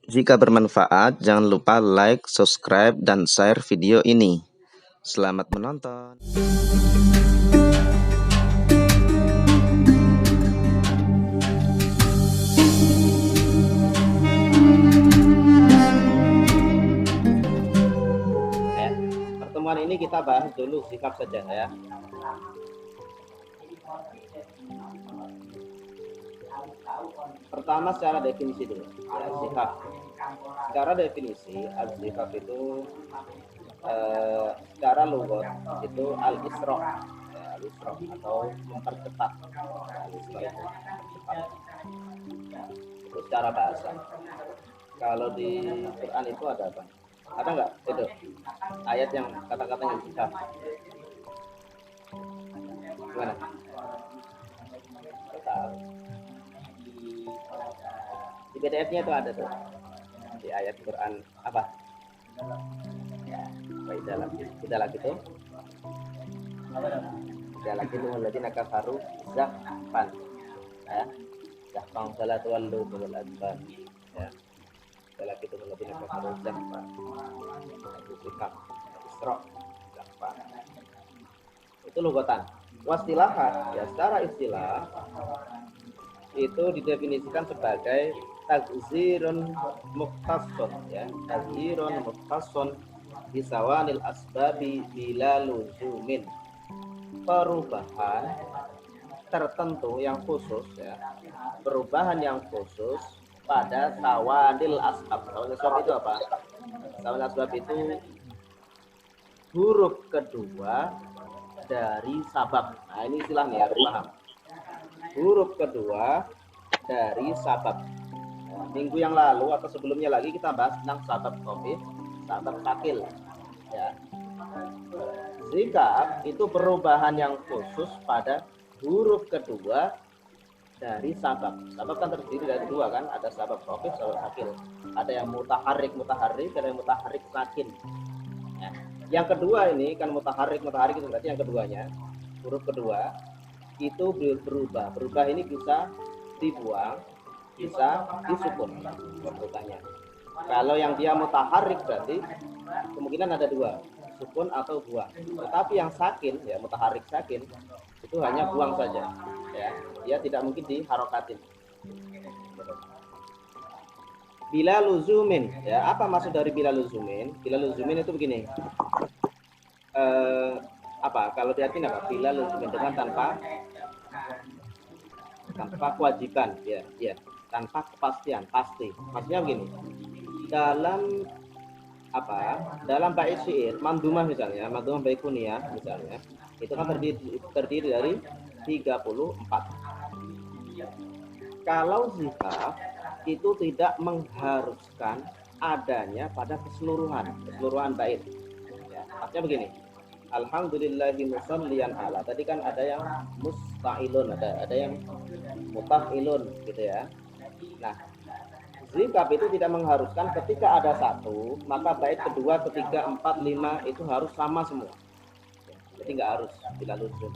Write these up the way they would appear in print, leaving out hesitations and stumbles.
Jika bermanfaat, jangan lupa like, subscribe, dan share video ini. Selamat menonton. Pertemuan ini kita bahas dulu sikap saja ya. Pertama secara definisi dulu ya, sikap. Secara definisi al-sikap itu secara lugat itu al-isra ya, al-isra atau mempercepat. Al-isra itu cepat. Itu secara bahasa. Kalau di Quran itu ada apa? Ada nggak itu ayat yang kata-katanya sikap? Gimana? Di PDF-nya itu ada tuh di ayat Quran apa? Tidak lagi tuh. Tidak lagi tuh alladzina kafaru zahfan. Ya. Zahfan salatu wallu wal adbar. Ya. Tidak lagi tuh alladzina kafaru zahfan. Itu sikap Isra zahfan. Itu lugatan. Wastilahan ya secara istilah itu didefinisikan sebagai tagzirun mukhtassun ya, tagzirun mukhtassun bisawanil asbabi bila luzumin, perubahan tertentu yang khusus ya, perubahan yang khusus pada sawanil asbab. Sawanil asbab itu apa? Sawanil asbab itu huruf kedua dari sabab. Nah ini istilahnya harus paham. Huruf kedua dari sabab. Minggu yang lalu atau sebelumnya lagi kita bahas tentang sabab khafif, sabab sakil. Ya. Sikap itu perubahan yang khusus pada huruf kedua dari sabab. Sabab kan terdiri dari dua kan, ada sabab khafif, sabab sakil. Ada yang mutaharrik, ada yang mutaharrik sakin. Ya. Yang kedua ini kan mutaharrik itu berarti yang keduanya, huruf kedua itu berubah. Berubah ini bisa dibuang, bisa disukun berubahnya. Kalau yang dia mutaharrik berarti kemungkinan ada dua, sukun atau buang. Tetapi yang sakin ya mutaharrik sakin itu hanya buang saja. Ya, dia tidak mungkin diharokatin. Bila luzumin ya, apa maksud dari bila luzumin? Bila luzumin itu begini. Apa kalau diartikan apa? Bila luzumin dengan tanpa kewajiban ya, tanpa kepastian, pasti. Maksudnya begini. Dalam bait syair mandumah misalnya, mandumah baikuniyah misalnya, itu kan terdiri dari 34. Kalau sikap itu tidak mengharuskan adanya pada keseluruhan bait. Ya, artinya begini. Alhamdulillahi musalliyan ala. Tadi kan ada yang musta'ilun, ada yang mutaf'ilun gitu ya. Nah, sikap itu tidak mengharuskan ketika ada satu, maka bait kedua, ketiga, 4, 5 itu harus sama semua. Jadi nggak harus bila luzum.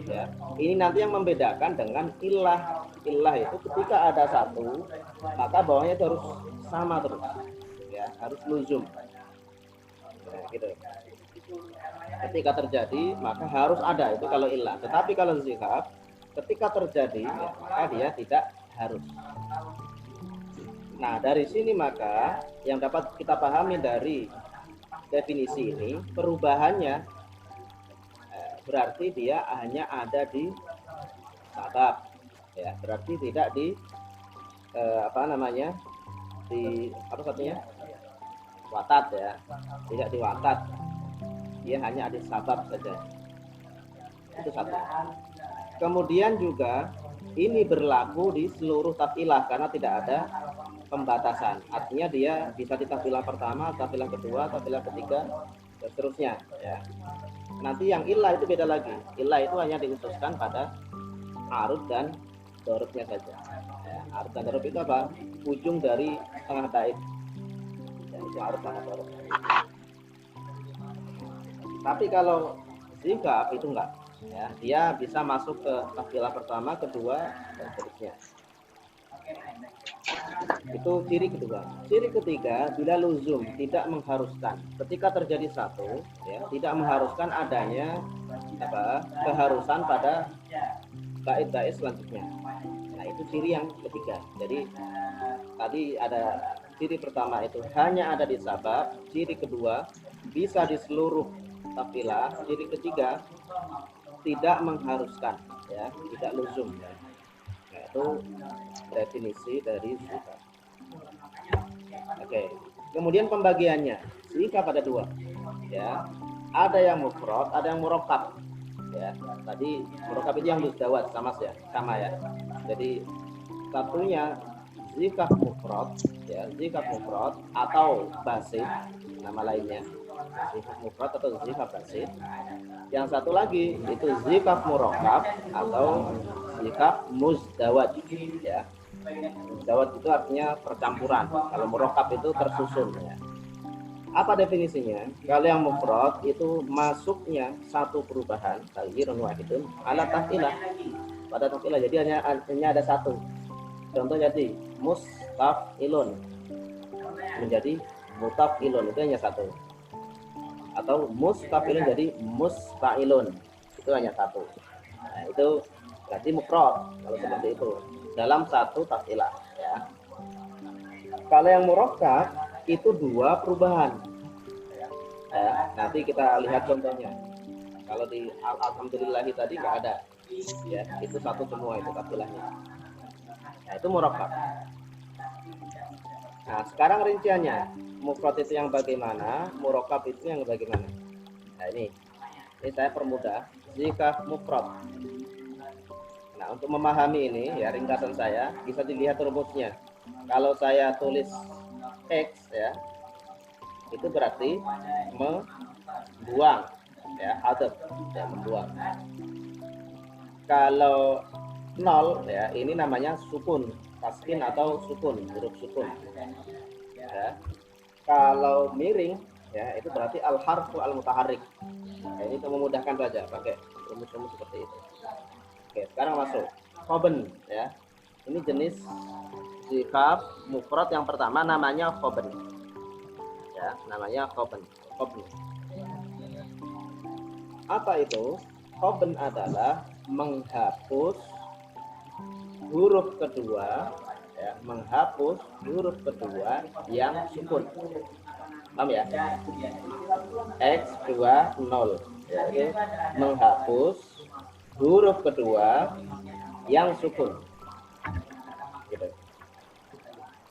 Ya. Ini nanti yang membedakan dengan ilah. Ilah itu ketika ada satu, maka bawahnya itu harus sama terus. Ya, harus luzum. Nah, gitu. Ketika terjadi, maka harus ada itu kalau ilah. Tetapi kalau sikap, ketika terjadi, ya, maka dia tidak harus. Nah, dari sini maka yang dapat kita pahami dari definisi ini, perubahannya berarti dia hanya ada di sabab, ya, berarti tidak di watat ya, tidak di watat, dia hanya ada sabab saja. Itu satu. Kemudian juga ini berlaku di seluruh taf'ilah karena tidak ada pembatasan. Artinya dia bisa di taf'ilah pertama, taf'ilah kedua, taf'ilah ketiga, dan seterusnya. Ya. Nanti yang ilah itu beda lagi. Ilah itu hanya dikhususkan pada arud dan dorobnya saja. Ya, arud dan dorob itu apa? Ujung dari setengah bait. Ya, itu arud sama dorob. Tapi kalau sikap itu enggak. Ya, dia bisa masuk ke taf'ilah pertama, kedua, dan seterusnya. Itu ciri kedua. Ciri ketiga, bila luzum, tidak mengharuskan. Ketika terjadi satu, ya, tidak mengharuskan adanya keharusan pada bait-bait selanjutnya. Nah, itu ciri yang ketiga. Jadi tadi ada ciri pertama itu hanya ada di sabab, ciri kedua bisa di seluruh tafilah, ciri ketiga tidak mengharuskan, ya, tidak luzum, ya. Nah, itu definisi dari sifat. Oke, kemudian pembagiannya sifat pada dua, ya, ada yang mufrad, ada yang murakkab, ya. Tadi murakkab itu yang muzdawat sama ya, jadi satunya zikaf mufrad, ya, zikaf mufrad atau basit, nama lainnya zikaf mufrad atau zikaf basit. Yang satu lagi itu zikaf murakkab atau zikaf muzdawat, ya. Muzdawat itu artinya percampuran, kalau murakkab itu tersusun, ya. Apa definisinya? Kalau yang mufrad itu masuknya satu perubahan, taghyirun wahidun ala tafilah, pada tafilah, jadi hanya ada satu. Contohnya di mustafilun menjadi mutafilun, itu hanya satu. Atau mustafilun jadi mustailun, itu hanya satu. Nah, itu berarti mufrad kalau seperti itu dalam satu tafilah, ya. Kalau yang murakkab itu dua perubahan, ya. Nanti kita lihat contohnya. Kalau di alhamdulillahi tadi nggak ada, ya, itu satu semua itu tafilahnya. Nah, itu murakkab. Nah, sekarang rinciannya, mufrad itu yang bagaimana, murakkab itu yang bagaimana. Nah, ini saya permudah, zikaf mufrad. Nah, untuk memahami ini, ya, ringkasan saya bisa dilihat rumusnya. Kalau saya tulis X, ya, itu berarti membuang, ya, hadap, ya, membuang. Kalau 0, ya, ini namanya sukun, taskin atau sukun, huruf sukun, ya. Kalau miring, ya, itu berarti al harfu al mutaharrik. Nah, ini untuk memudahkan saja pakai rumus-rumus seperti itu. Oke, sekarang masuk khoben, ya. Ini jenis zikaf mufrad yang pertama namanya khoben, ya, namanya khoben. Apa itu? Khoben adalah menghapus huruf kedua, ya, menghapus huruf kedua yang sukun. Paham, ya? X20, ya, itu menghapus huruf kedua yang sukun, gitu.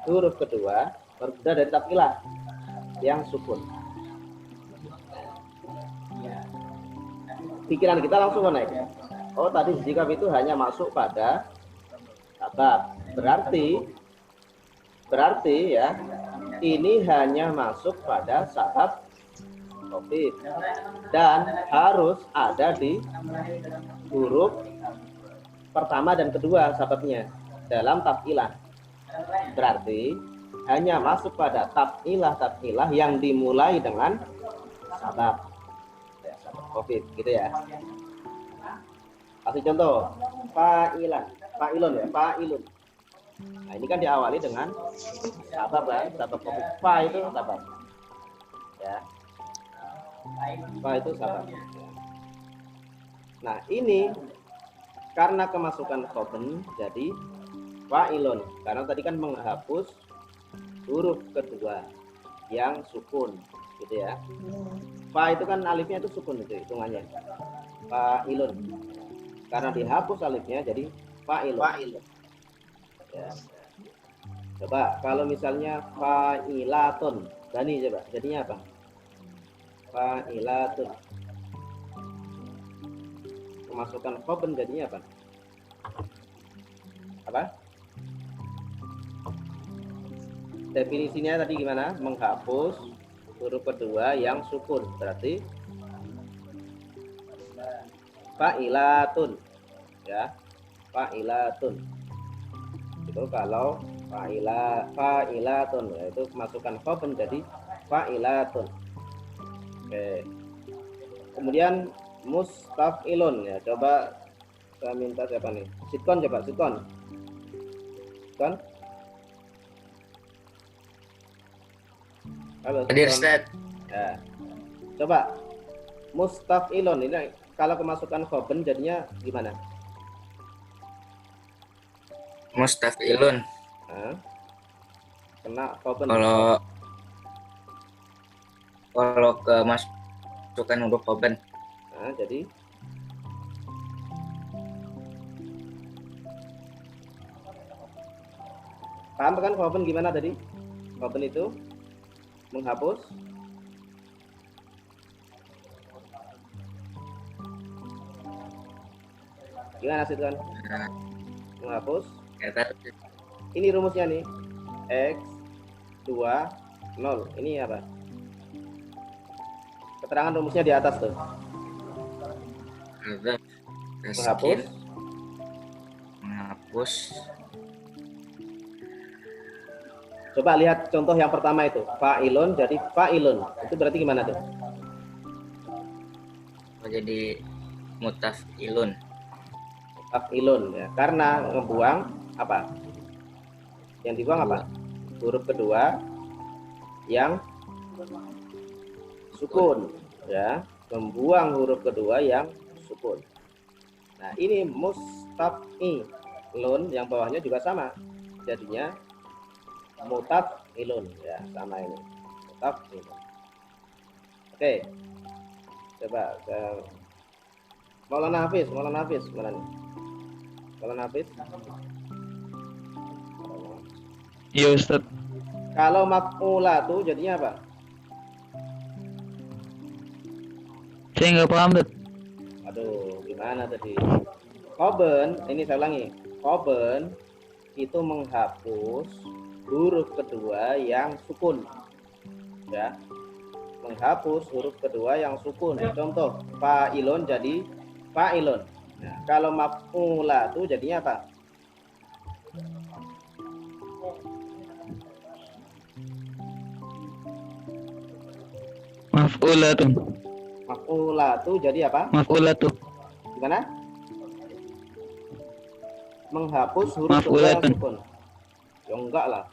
Huruf kedua berbeda dari tafilah yang sukun. Pikiran kita langsung naik. Oh, tadi zikaf itu hanya masuk pada sabab. Berarti ya, ini hanya masuk pada sabab khafif dan harus ada di huruf pertama dan kedua sababnya dalam tafilah. Berarti hanya masuk pada tafilah yang dimulai dengan sabab, ya, sabab khafif, gitu ya. Kasih contoh, fa'ilun, ya, fa'ilun. Nah, ini kan diawali dengan sabab, kan, sabab khafif. Fa itu sabab, ya. Fa itu sabab. Nah, ini karena kemasukan khoben jadi fa'ilun, karena tadi kan menghapus huruf kedua yang sukun, gitu ya. Fa itu kan alifnya itu sukun, itu hitungannya fa'ilun. Karena dihapus alifnya jadi fa'ilun. Ya. Coba kalau misalnya fa'ilatun, Dani coba jadinya apa? Fa'ilatun. Kemasukan khoben jadinya apa? Apa? Definisinya tadi gimana? Menghapus huruf kedua yang sukun, berarti fa'ilatun, ya, fa'ilatun. Itu kalau fa'ilatun, yaitu kemasukan khoben jadi fa'ilatun. Oke. Kemudian mustafilun, ya, coba saya minta siapa nih? Sitkon, coba Sitkon. Halo, Hadir Son. Ustaz. Ya. Coba mustafilun ini kalau kemasukan khoben jadinya gimana? Mustafilun. Nah, kena khoben. Kalau kalau kemasukan huruf khoben. Nah, jadi paham kan khoben gimana tadi? Khoben itu menghapus gimana sih kan? Nah, Menghapus. kata Ini rumusnya nih. X 2 0. Ini apa? Keterangan rumusnya di atas tuh. hadzaf Menghapus. menghapus. Coba lihat contoh yang pertama itu. Fa'ilun jadi fa'ilun. Itu berarti gimana tuh? Jadi mutafilun. Fa'ilun ya. Karena ngebuang apa? Yang dibuang apa? Huruf kedua yang sukun ya, membuang huruf kedua yang sukun. Nah, ini mustafilun yang bawahnya juga sama. Jadinya mutafilun ya, sama ini. Mutafilun. Oke. Coba ke Maulana Hafiz mana nih? Maulana Hafiz. Iya Ustaz. Kalau maf'ula tuh jadinya apa? Saya nggak paham Ustaz. Aduh, gimana tadi? Khoben, ini saya ulangi. Khoben itu menghapus huruf kedua yang sukun. Ya. Menghapus huruf kedua yang sukun. Contoh, fa'ilun jadi fa'ilun. Nah, kalau maf'ula tuh jadinya apa? Maf'ulatun. Maf'ula tuh jadi apa? Maf'ulatu. Gimana? Menghapus huruf kedua yang Maf'ulatun. sukun. Ya enggak lah.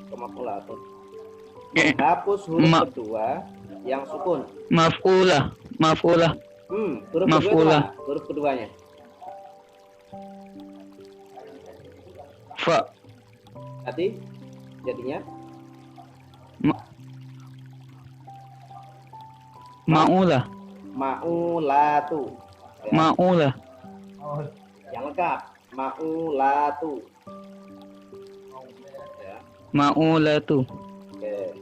Ke maf'ula tuh. Menghapus huruf kedua yang sukun. Maf'ulah. Maf'ulah. Huruf kedua itu Maf'ulah. mana? Huruf keduanya. Fa. Nanti jadinya Ma'ulah. ma'ulatu. Ya. Ma'ulah. Yang lengkap. Ma'ulatu. Ya. Ma'ulatu. Oke.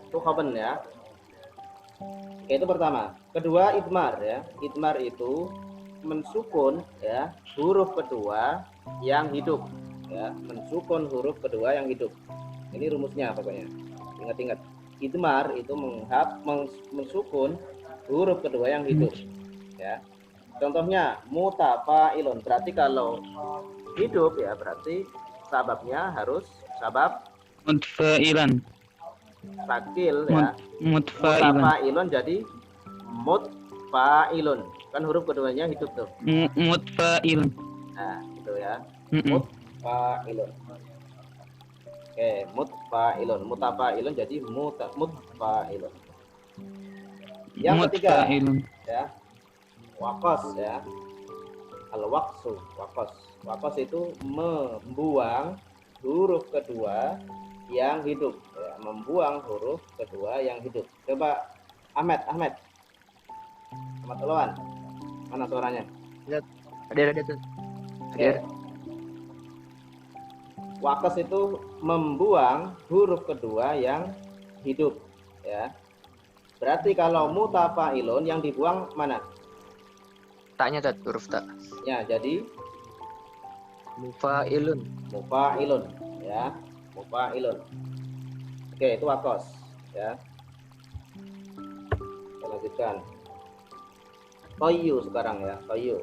Itu khoben ya. Oke, itu pertama. Kedua idmar ya. Idmar itu mensukun ya huruf kedua yang hidup ya, mensukun huruf kedua yang hidup. Ini rumusnya pokoknya. Ingat-ingat. Idmar itu mensukun huruf kedua yang hidup ya. Contohnya mutafa'ilun, berarti kalau hidup ya berarti sababnya harus sabab Mutfa'ilan. sakil ya. Mutfa'ilan. Mutafa'ilun jadi mutfa'ilun. Kan huruf keduanya hidup tuh. Mutfa'ilan. Nah, itu ya. Mm-mm. Mutfa'ilun. Oke, mutfa'ilun. Mutafa'ilun jadi mutfa'ilun. Yang ketiga Mutfa'ilun. ya. Wakos ya. Al-waqsu, wakos. Wakos itu membuang huruf kedua yang hidup ya, membuang huruf kedua yang hidup. Coba Ahmed Toloan. Mana suaranya? Hadir tuh. Hadir. Wakos itu membuang huruf kedua yang hidup ya. Berarti kalau mutafa'ilun yang dibuang mana? Taknya Tat, huruf tak. Ya, jadi Mufa'ilun. mufa'ilun ya. Mufa'ilun. Oke, itu wakos ya. Kita lanjutkan. Toyu sekarang ya, toyu.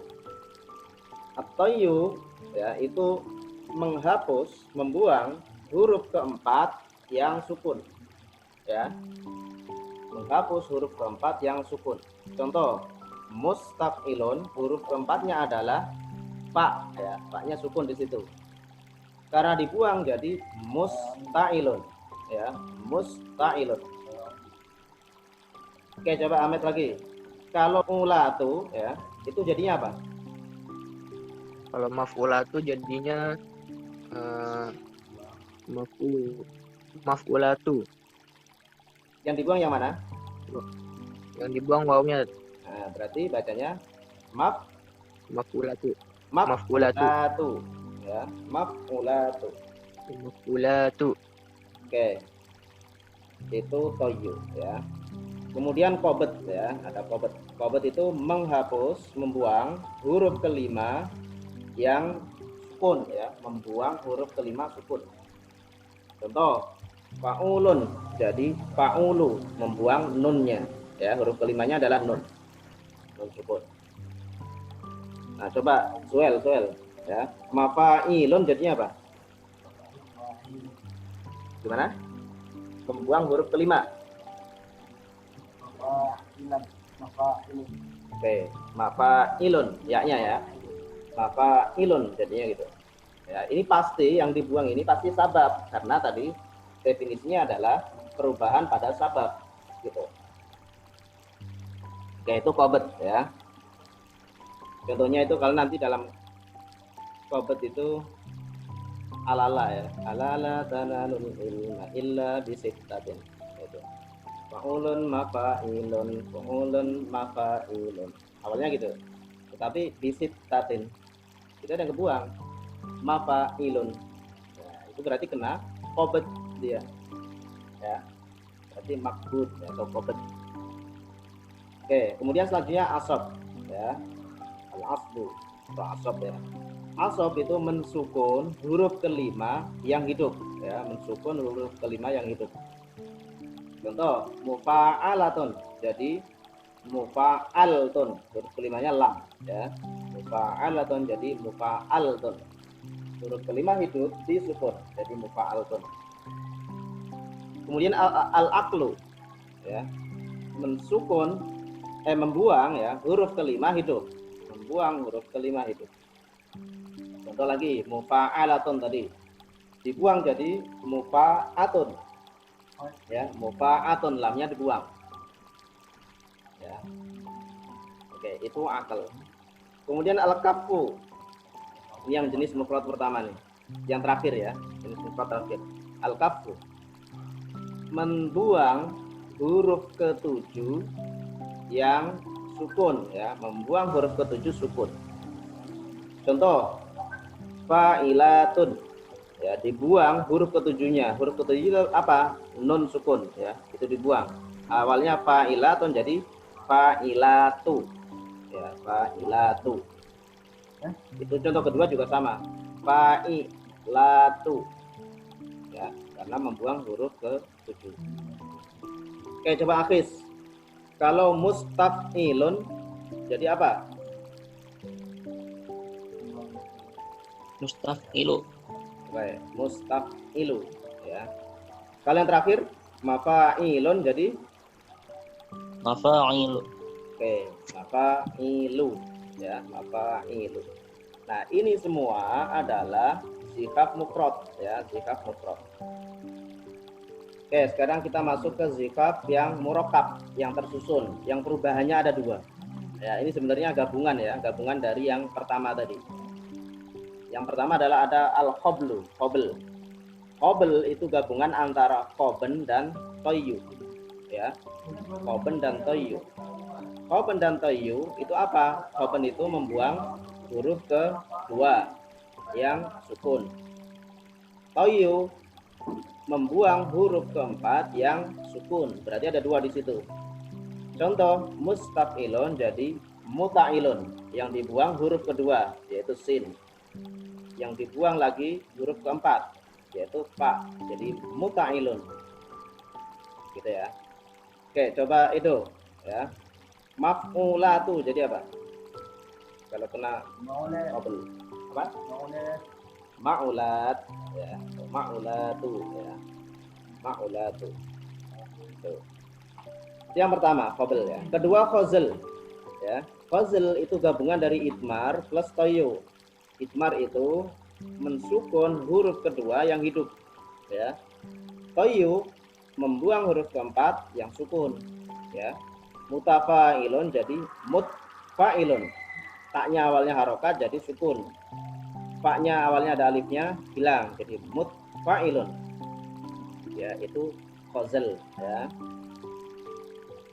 At-toyu ya itu menghapus, membuang huruf keempat yang sukun ya. Menghapus huruf keempat yang sukun. Contoh, mustafilun huruf keempatnya adalah fa ya, fa-nya sukun di situ. Karena dibuang jadi mustailun ya, mustailun. Oke, coba Ahmed lagi. Kalau ulatu ya, itu jadinya apa? Kalau maf'ulatu jadinya eh, mafu maf'ulatu. Yang dibuang yang mana? Yang dibuang wawunya Nah, berarti bacanya maf maf'ulatu. Maf'ulatu. maf'ulatu ya, maf'ulatu. Maf'ulatu. Oke, itu toyu ya. Kemudian kobet ya, ada kobet. Kobet itu menghapus, membuang huruf kelima yang sukun ya, membuang huruf kelima sukun. Contoh, faulun, jadi faulu, membuang nunnya ya, huruf kelimanya adalah nun, nun sukun. Nah, coba suel ya, mafailun jadinya apa? Gimana? Membuang huruf kelima. Oke, mafailun, ya-nya ya. Mafailun jadinya gitu. Ya, ini pasti yang dibuang ini pasti sabab karena tadi definisinya adalah perubahan pada sabab gitu. Oke, itu kobet ya. Contohnya itu kalau nanti dalam kobet itu alala ya. Alala tanalul ilma illa bisittatin. Itu. Fa'ulun mafailun, fa'ulun mafailun. Awalnya gitu. Tetapi bisittatin. Itu ada yang kebuang. Mafailun. Nah, itu berarti kena kobet dia. Ya. Berarti makbud ya, atau kobet. Oke, kemudian selanjutnya asab ya. Al-asbu atau asab ya. Asab itu mensukun huruf kelima yang hidup ya, mensukun huruf kelima yang hidup. Contoh, mufa'alatun. Jadi mufa'altun, huruf kelimanya lam ya. Mufa'alatun jadi mufa'altun. Huruf kelima hidup disukun jadi mufa'altun. Kemudian al-aqlu ya. Mensukun membuang ya, huruf kelima hidup. Membuang huruf kelima hidup. Contoh lagi, mufa'alatun tadi. Dibuang jadi mufa'atun. Ya, mufa'atun, lamnya dibuang. Ya. Oke, itu akal. Kemudian al-kafu. Ini yang jenis mufrad pertama nih. Yang terakhir ya, jenis mufrad terakhir. Al-kafu. Membuang huruf ketujuh yang sukun ya, membuang huruf ketujuh sukun. Contoh, fa'ilatun ya, dibuang huruf ketujuhnya. Huruf ketujuh itu apa? Nun sukun ya, itu dibuang. Awalnya fa'ilatun jadi fa'ilatu ya, fa'ilatu. Itu contoh kedua juga sama, fa'ilatu ya, karena membuang huruf ke-7. Oke, coba Hafiz. Kalau mustaf'ilun jadi apa? Mustafilu. Baik, mustaf'ilu ya. Kalau yang terakhir mafa'ilun jadi Mafa'ilu. oke, mafa'ilu ya, mafa'ilu. Nah, ini semua adalah sifat mufrad ya, sifat mufrad. Oke, sekarang kita masuk ke sifat yang murakkab, yang tersusun, yang perubahannya ada dua. Ya, ini sebenarnya gabungan ya, gabungan dari yang pertama tadi. Yang pertama adalah ada al-khoblu, khobel. Khobel itu gabungan antara khoben dan toyu. Ya, khoben dan toyu. Khoben dan toyu itu apa? Khoben itu membuang huruf kedua yang sukun. Toyu membuang huruf keempat yang sukun. Berarti ada dua di situ. Contoh, mustaf'ilun jadi muta'ilun, yang dibuang huruf kedua yaitu sin. Yang dibuang lagi huruf keempat yaitu fa, jadi muta'ilun. Gitu ya. Oke, coba itu ya. Maf'ulatu jadi apa? Kalau kena qabl. Apa? Ma'ulat ya. Ma'ulatu ya. Ma'ulatu. Itu. Itu yang pertama, qabl ya. Kedua, khazl ya. Khazl itu gabungan dari idmar plus toyo. Idmar itu mensukun huruf kedua yang hidup ya. Toyu membuang huruf keempat yang sukun ya. Mutafa'ilun jadi mutfa'ilun. Taknya awalnya harokat jadi sukun. Faknya awalnya ada alifnya hilang jadi mutfa'ilun. Ya, itu khazal ya.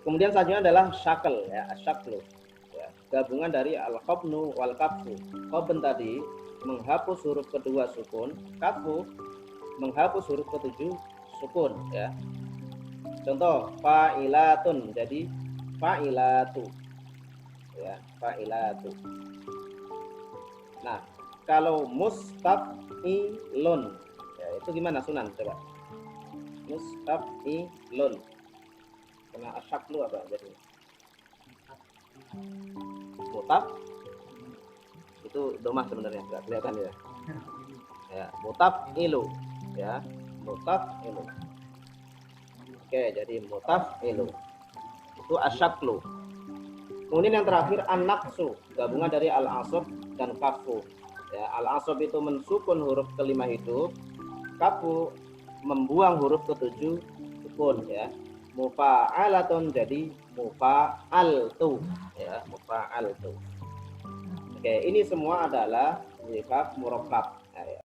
Kemudian selanjutnya adalah syakl ya, asyaklu. Ya, gabungan dari al-qabnu wal kaffu. Qabn tadi menghapus huruf kedua sukun, kaffu menghapus huruf ketujuh sukun ya. Contoh fa'ilatun jadi fa'ilatu. Ya, fa'ilatu. Nah, kalau mustaf'ilun ya itu gimana Sunan coba? Mustaf'ilun. Kena asyaklu apa jadi? Mutaf itu domah sebenarnya enggak kelihatan ya. Ya, mutaf'ilu ya, mutaf'ilu. Oke, jadi mutaf'ilu. Itu asyaklu. Kemudian yang terakhir an-naqsu, gabungan dari al-asab dan kafu. Ya, al-asab itu mensukun huruf kelima hidup, kafu membuang huruf ketujuh sukun ya. Mufa'alatun jadi mufa'altu ya, mufa'altu. Oke, ini semua adalah sifat murakkab. Ya, ya.